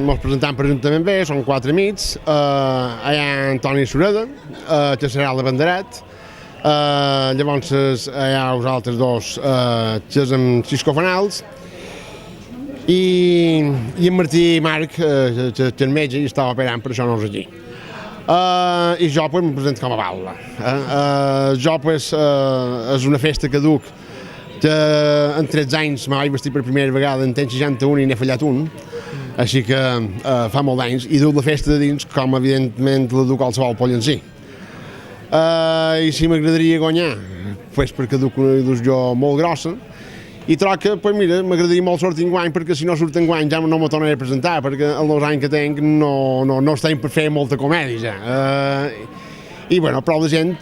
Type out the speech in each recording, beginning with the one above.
Ens presentem per l'Ajuntament B, són 4 amics, hi ha Antoni Sureda, que serà el banderet, llavors hi ha els altres dos, que és en Xisco Fanals, i en Martí Marc, que és metge i estava operant, per això no és aquí. I jo pues, em presento com a baula. Jo pues, és una festa que duc que en 13 anys me vaig vestir per primera vegada, en temps 61 i n'he fallat un, així que fa molt d'anys, i duc la festa de dins com evidentment la duc qualsevol pollencí. I si m'agradaria guanyar, pues, perquè duc una il·lusió molt grossa, i troc que, pues, mira, m'agradaria molt sortir enguany, perquè si no surt enguany ja no me tornaré a presentar, perquè els 2 anys que tenc no estem per fer molta comèdia ja. I bueno, però la gent,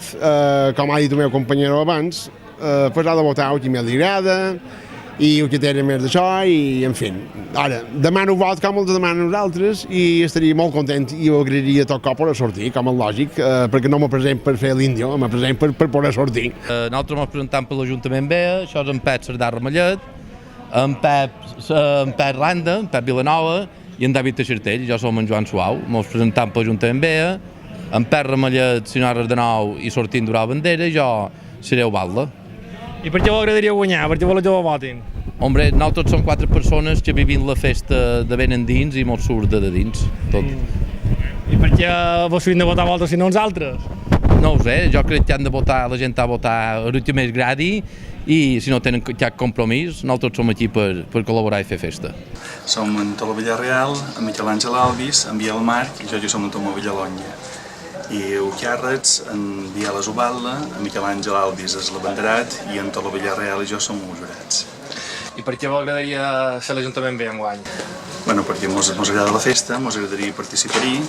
com ha dit el meu companyero abans, pues ha de votar el que més li agrada i el que té més d'això i, en fi, ara, demano vot com el demanen nosaltres i estaria molt content i ho agrairia tot cop per sortir, com és lògic, perquè no me present per fer l'índio, me present per poder sortir. Nosaltres ens presentem per l'Ajuntament B, això és en Pep Cerdà Ramellet, en Pep Randa, en Pep Vilanova i en David Teixertell, jo som en Joan Suau, ens presentem per l'Ajuntament B, en Pep Ramellet, senyor de nou i sortint d'Urà Bandera, jo seré Ubalda. I per què m'agradaria guanyar? Per què voleu que ho votin? Hombre, nosaltres som 4 persones que vivim la festa de ben endins i molt surt de dins, tot. I per què vos fem de votar vosaltres i no uns altres? No ho sé, jo crec que han de votar, la gent ha de votar el que més gradi i si no tenen cap compromís, nosaltres som aquí per col·laborar i fer festa. Som en Tolo Villarreal, en Miquel Àngel Alvis, en Biel Marc i jo som en Tomó Villalonga. I el Càrrecs, en Biel Ubalda, en Miquel Àngel Alvis és l'abanderat i en Tolo Villarreal i jo som els jurats. I per què m'agradaria ser l'Ajuntament B enguany? Bueno, perquè mos agrada la festa, mos agradaria participar-hi,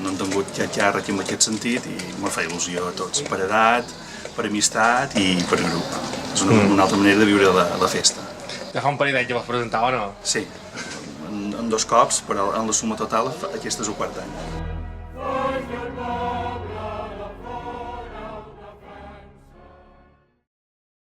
no hem tingut cap càrrec en aquest sentit i mos fa il·lusió a tots, per edat, per amistat i per grup. És una altra manera de viure la festa. Ja fa un parell d'anys que vos presentava, no? Sí, en 2 cops, però en la suma total aquest és el 4è any.